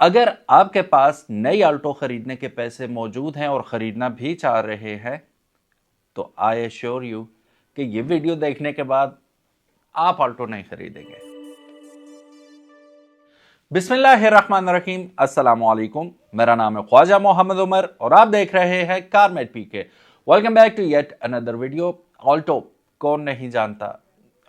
अगर आपके पास नई ऑल्टो खरीदने के पैसे मौजूद हैं और खरीदना भी चाह रहे हैं तो आई एश्योर यू कि ये वीडियो देखने के बाद आप ऑल्टो नहीं खरीदेंगे। बिस्मिल्लाहिर्रहमानिर्रहीम, अस्सलाम वालेकुम। मेरा नाम है ख्वाजा मोहम्मद उमर और आप देख रहे हैं Carmate PK. Welcome back to yet another video. Alto कौन नहीं जानता,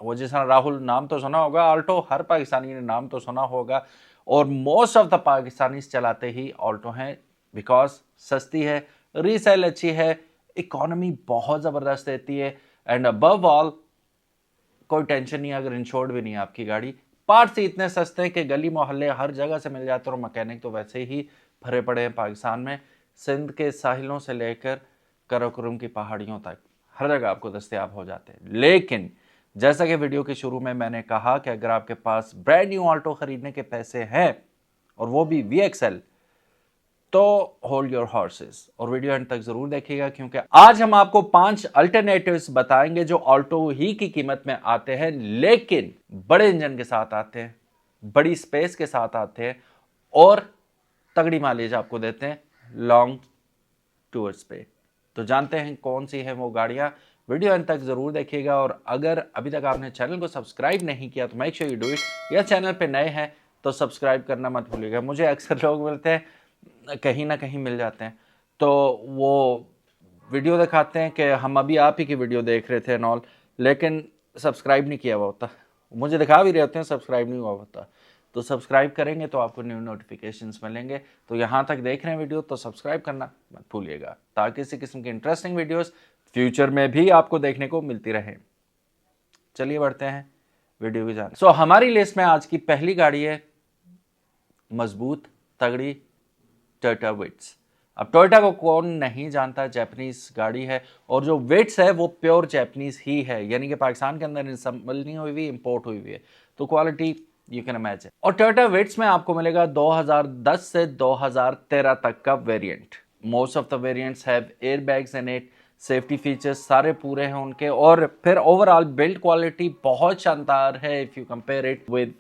वो जैसा राहुल नाम तो सुना होगा, ऑल्टो हर पाकिस्तानी ने नाम तो सुना होगा और मोस्ट ऑफ द पाकिस्तानी चलाते ही ऑल्टो हैं बिकॉज सस्ती है, रीसेल अच्छी है, इकोनॉमी बहुत ज़बरदस्त देती है एंड अबव ऑल कोई टेंशन नहीं अगर इंश्योर्ड भी नहीं है आपकी गाड़ी। पार्ट्स ही इतने सस्ते हैं कि गली मोहल्ले हर जगह से मिल जाते हैं और मैकेनिक तो वैसे ही भरे पड़े हैं पाकिस्तान में। सिंध के साहिलों से लेकर कराकोरम की पहाड़ियों तक हर जगह आपको दस्तयाब हो जाते हैं। लेकिन जैसा कि वीडियो के शुरू में मैंने कहा कि अगर आपके पास ब्रांड न्यू ऑल्टो खरीदने के पैसे हैं और वो भी VXL, तो होल्ड योर हॉर्सेस और वीडियो एंड तक जरूर देखिएगा क्योंकि आज हम आपको 5 अल्टरनेटिव्स बताएंगे जो ऑल्टो ही की कीमत में आते हैं लेकिन बड़े इंजन के साथ आते हैं, बड़ी स्पेस के साथ आते हैं और तगड़ी माइलेज आपको देते हैं लॉन्ग टूर्स पे। तो जानते हैं कौन सी है वो गाड़ियां, वीडियो अंत तक जरूर देखिएगा। और अगर अभी तक आपने चैनल को सब्सक्राइब नहीं किया तो make sure you do it, या चैनल पे नए हैं तो सब्सक्राइब करना मत भूलिएगा। मुझे अक्सर लोग मिलते हैं, कहीं ना कहीं मिल जाते हैं, तो वो वीडियो दिखाते हैं कि हम अभी आप ही की वीडियो देख रहे थे एंड ऑल, लेकिन सब्सक्राइब नहीं किया हुआ होता। मुझे दिखा भी रहे होते हैं, सब्सक्राइब नहीं हुआ होता। तो सब्सक्राइब करेंगे तो आपको न्यू नोटिफिकेशंस मिलेंगे। तो यहाँ तक देख रहे हैं वीडियो तो सब्सक्राइब करना मत भूलिएगा ताकि इसी किस्म की इंटरेस्टिंग वीडियोस फ्यूचर में भी आपको देखने को मिलती रहे। चलिए बढ़ते हैं वीडियो की जाने। सो हमारी लिस्ट में आज की पहली गाड़ी है मजबूत तगड़ी टोयोटा विट्स। अब टोयोटा को कौन नहीं जानता, जापानीज गाड़ी है और जो विट्स है वो प्योर जापानीज ही है, यानी कि पाकिस्तान के अंदर असेंबल नहीं हुई हुई, इंपोर्ट हुई हुई है। तो क्वालिटी यू कैन इमेजिन। और टोयोटा विट्स में आपको मिलेगा 2010 से 2013 तक का variant. Most of the variants have air bags in it, safety features सारे पूरे हैं उनके और फिर ओवरऑल बिल्ड क्वालिटी बहुत शानदार है if you compare it with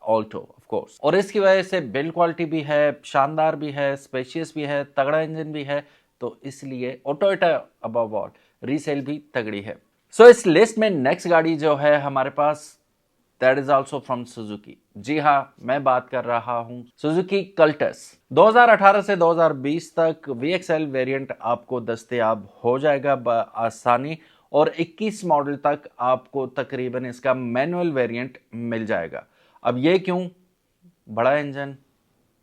Alto of course. और इसकी वजह से बिल्ड क्वालिटी भी है, शानदार भी है, स्पेशियस भी है, तगड़ा इंजन भी है, तो इसलिए और टोयोटा अबव ऑल रीसेल भी तगड़ी है। सो इस लिस्ट में नेक्स्ट गाड़ी जो है हमारे पास that is also from Suzuki. जी हाँ, मैं बात कर रहा हूं सुजुकी कल्टस। 2018 से 2020 तक VXL वेरिएंट आपको दस्तयाब हो जाएगा आसानी और 21 मॉडल तक आपको तकरीबन इसका मैनुअल वेरिएंट मिल जाएगा। अब ये क्यों? बड़ा इंजन,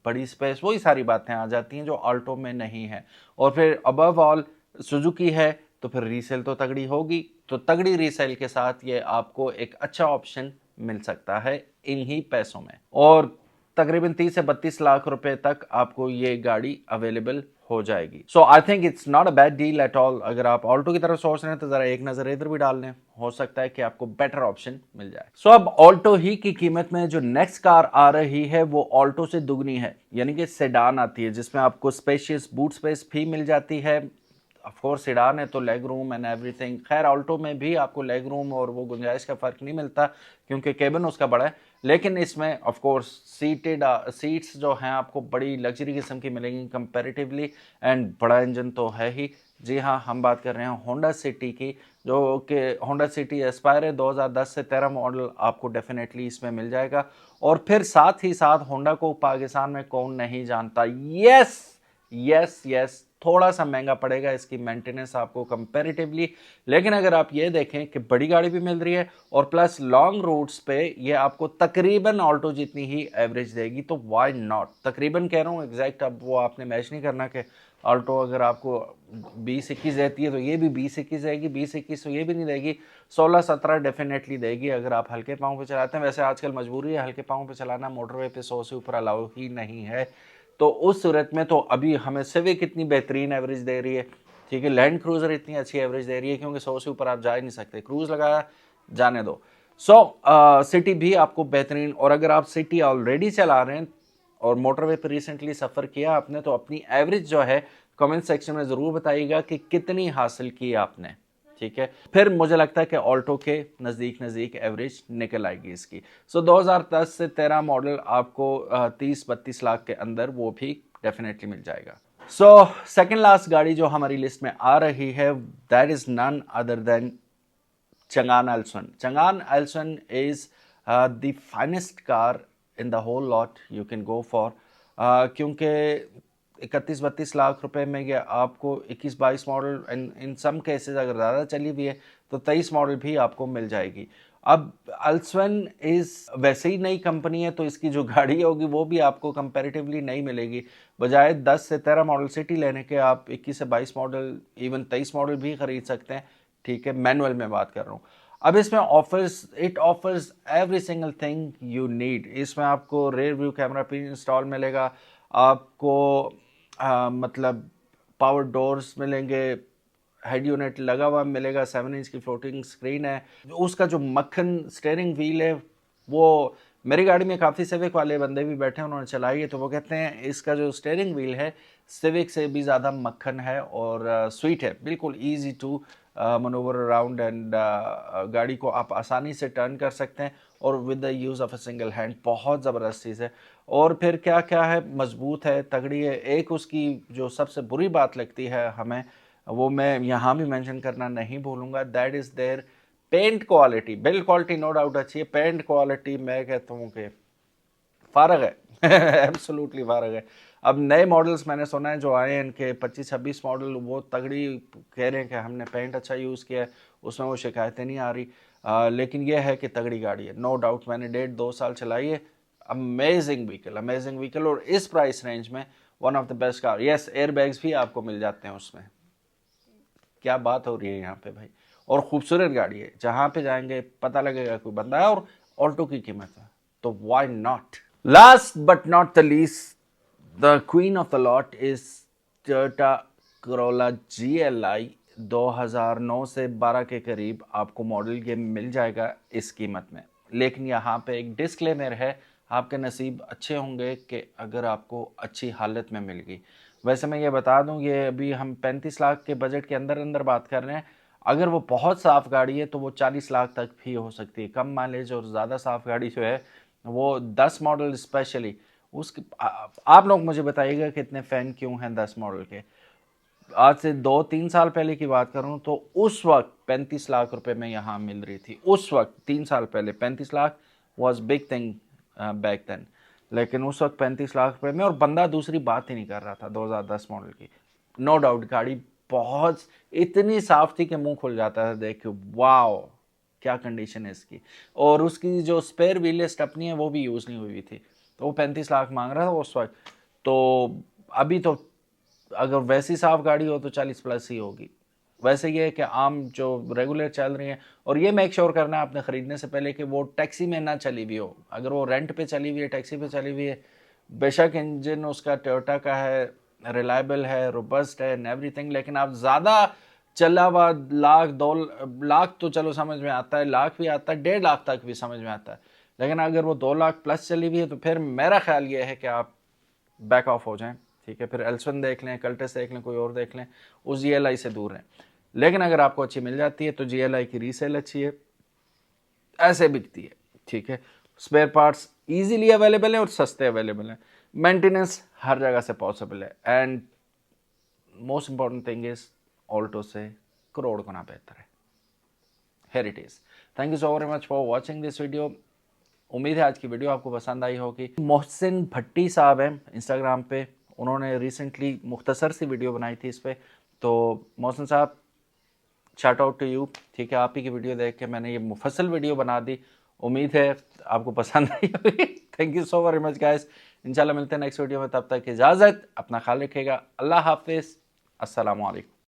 बड़ी स्पेस, वही सारी बातें आ जाती हैं जो ऑल्टो में नहीं है। और फिर अबव ऑल सुजुकी है तो फिर रीसेल तो तगड़ी होगी, तो तगड़ी रीसेल के साथ ये आपको एक अच्छा ऑप्शन मिल सकता है इन्हीं पैसों में। और तकरीबन 30 से 32 लाख रुपए तक आपको ये गाड़ी अवेलेबल हो जाएगी। So I think it's not a bad deal at all. अगर आप ऑल्टो की तरफ सोच रहे हैं तो जरा एक नजर इधर भी डाल लें, हो सकता है कि आपको बेटर ऑप्शन मिल जाए। सो अब ऑल्टो ही की कीमत में जो नेक्स्ट कार आ रही है वो ऑल्टो से दुगनी है, यानी कि सेडान आती है जिसमें आपको स्पेशियस बूट स्पेस भी मिल जाती है। ऑफ कोर्स सेडान है तो लेग रूम एंड एवरीथिंग। खैर ऑल्टो में भी आपको लेग रूम और वो गुंजाइश का फर्क नहीं मिलता क्योंकि केबिन उसका बड़ा है, लेकिन इसमें ऑफ कोर्स सीट्स जो हैं आपको बड़ी लग्जरी किस्म की मिलेंगी कंपैरेटिवली एंड बड़ा इंजन तो है ही। जी हाँ, हम बात कर रहे हैं होंडा सिटी की, जो कि होंडा सिटी एस्पायर है। 2010 से 13 मॉडल आपको डेफिनेटली इसमें मिल जाएगा। और फिर साथ ही साथ होंडा को पाकिस्तान में कौन नहीं जानता। यस यस यस, थोड़ा सा महंगा पड़ेगा इसकी मेंटेनेंस आपको कंपैरेटिवली, लेकिन अगर आप ये देखें कि बड़ी गाड़ी भी मिल रही है और प्लस लॉन्ग रूट्स पे ये आपको तकरीबन ऑल्टो जितनी ही एवरेज देगी, तो व्हाई नॉट। तकरीबन कह रहा हूँ, एग्जैक्ट अब वो आपने मैच नहीं करना कि ऑल्टो अगर आपको 20-21 देती है तो ये भी 20-21 देगी, 20-21 तो ये भी नहीं देगी, 16-17 डेफिनेटली देगी अगर आप हल्के पाँव पे चलाते हैं। वैसे आजकल मजबूरी है हल्के पाँव पे चलाना, मोटरवे पे 100 से ऊपर अलाउ ही नहीं है। तो उस सूरत में तो अभी हमें सिविक इतनी बेहतरीन एवरेज दे रही है, ठीक है, लैंड क्रूजर इतनी अच्छी एवरेज दे रही है क्योंकि 100 से ऊपर आप जा ही नहीं सकते, क्रूज लगाया जाने दो। सिटी भी आपको बेहतरीन। और अगर आप सिटी ऑलरेडी चला रहे हैं और मोटरवे पर रिसेंटली सफ़र किया आपने, तो अपनी एवरेज जो है कमेंट सेक्शन में ज़रूर बताइएगा कि कितनी हासिल की आपने, ठीक है। फिर मुझे लगता है कि ऑल्टो के नज़दीक एवरेज निकल आएगी इसकी। सो 2010 से 13 मॉडल आपको 30-32 लाख के अंदर वो भी डेफिनेटली मिल जाएगा। सो सेकेंड लास्ट गाड़ी जो हमारी लिस्ट में आ रही है, that is none other than Chang'an Elson. Chang'an Elson is the finest car in the whole lot you can go for. क्योंकि 31-32 लाख रुपए में ये आपको 21-22 मॉडल इन सम केसेस अगर ज़्यादा चली हुई है तो 23 मॉडल भी आपको मिल जाएगी। अब अल्सवन इज़ वैसे ही नई कंपनी है तो इसकी जो गाड़ी होगी वो भी आपको कंपैरेटिवली नहीं मिलेगी। बजाय 10 से 13 मॉडल सिटी लेने के आप 21 से 22 मॉडल इवन 23 मॉडल भी खरीद सकते हैं, ठीक है। मैनुअल में बात कर रहा हूँ। अब इसमें it offers every single thing you need. इसमें आपको rear view camera pre install मिलेगा, आपको मतलब पावर डोर्स मिलेंगे, हेड यूनिट लगा हुआ मिलेगा, 7 इंच की फ्लोटिंग स्क्रीन है। उसका जो मक्खन स्टीयरिंग व्हील है वो, मेरी गाड़ी में काफ़ी सिविक वाले बंदे भी बैठे हैं, उन्होंने चलाई है तो वो कहते हैं इसका जो स्टीयरिंग व्हील है सिविक से भी ज़्यादा मक्खन है और स्वीट है, बिल्कुल easy to manoeuvre around and गाड़ी को आप आसानी से टर्न कर सकते हैं और with the use of a single hand. बहुत ज़बरदस्त चीज़ है। और फिर क्या क्या है, मजबूत है, तगड़ी है। एक उसकी जो सबसे बुरी बात लगती है हमें, वो मैं यहाँ भी मेंशन करना नहीं भूलूंगा, that is their paint quality. Build quality no doubt अच्छी है, पेंट क्वालिटी मैं कहता हूँ कि फारग है एब्सोल्युटली फारग है। अब नए मॉडल्स मैंने सुना है जो आए हैं इनके 25-26 मॉडल, वो तगड़ी कह रहे हैं कि हमने पेंट अच्छा यूज़ किया है, उसमें वो शिकायतें नहीं आ रही। लेकिन ये है कि तगड़ी गाड़ी है नो डाउट। मैंने 1.5-2 साल चलाई है। अमेजिंग व्हीकल और इस प्राइस रेंज में one of the best car. Yes, air bags भी आपको मिल जाते हैं उसमें। क्या बात हो रही है यहाँ पे भाई। और खूबसूरत गाड़ी है, जहाँ पे जाएंगे पता लगेगा कोई बंदा है। और ऑल्टो की कीमत है तो why not. Last but not the least, the queen of the lot is Toyota Corolla GLI। 2009 से 12 के करीब आपको मॉडल ये मिल जाएगा इस कीमत में। लेकिन यहाँ पे एक डिस्क्लेमर है, आपके नसीब अच्छे होंगे कि अगर आपको अच्छी हालत में मिल गई। वैसे मैं ये बता दूं, ये अभी हम 35 लाख के बजट के अंदर बात कर रहे हैं। अगर वो बहुत साफ़ गाड़ी है तो वो 40 लाख तक भी हो सकती है। कम माइलेज और ज़्यादा साफ़ गाड़ी जो है वो 10 मॉडल स्पेशली उसके आप लोग मुझे बताइएगा कितने फ़ैन क्यों हैं 10 मॉडल के। आज से 2-3 साल पहले की बात करूं तो उस वक्त 35 लाख रुपए में यहाँ मिल रही थी। उस वक्त 3 साल पहले 35 lakh was big thing back then. लेकिन उस वक्त 35 लाख रुपए में और बंदा दूसरी बात ही नहीं कर रहा था 2010 मॉडल की। नो डाउट गाड़ी बहुत इतनी साफ थी कि मुंह खुल जाता था देख के, वाओ क्या कंडीशन है इसकी। और उसकी जो स्पेयर व्हील स्टेपनी है वो भी यूज़ नहीं हुई थी, तो वो 35 लाख मांग रहा था उस वक्त। तो अभी तो अगर वैसी साफ गाड़ी हो तो 40 प्लस ही होगी। वैसे ये है कि आम जो रेगुलर चल रही हैं, और ये मेक श्योर करना है आपने ख़रीदने से पहले कि वो टैक्सी में ना चली हुई हो। अगर वो रेंट पे चली हुई है, टैक्सी पे चली हुई है, बेशक इंजन उसका टोयोटा का है, रिलायबल है, रोबस्ट है एंड एवरीथिंग, लेकिन आप ज़्यादा चला हुआ 1-2 लाख तो चलो समझ में आता है, लाख भी आता है, 1.5 लाख तक भी समझ में आता है। लेकिन अगर वो 2 लाख प्लस चली हुई है तो फिर मेरा ख्याल ये है कि आप बैक ऑफ हो जाएं, ठीक है। फिर एल्सन देख लें, कल्टस देख लें, कोई और देख लें, उस GLI से दूर रहें। लेकिन अगर आपको अच्छी मिल जाती है तो GLI की रीसेल अच्छी है, ऐसे बिकती है, ठीक है। स्पेयर पार्ट्स इजीली अवेलेबल है और सस्ते अवेलेबल हैं। मेंटेनेंस हर जगह से पॉसिबल है and most important thing is Alto से करोड़ गुना बेहतर है। Here it is. Thank you so very much for watching this video. उम्मीद है आज की वीडियो आपको पसंद आई होगी। मोहसिन भट्टी साहब हैं इंस्टाग्राम पे, उन्होंने रिसेंटली मुख्तसर सी वीडियो बनाई थी इस पर। तो मोहसिन साहब शाउट आउट टू यू, ठीक है। आप ही की वीडियो देख के मैंने ये मुफस्सल वीडियो बना दी। उम्मीद है आपको पसंद आई होगी। Thank you so very much guys. इंशाल्लाह मिलते हैं नेक्स्ट वीडियो में, तब तक इजाज़त, अपना ख्याल रखिएगा। अल्लाह हाफिज़, अस्सलामु अलैकुम।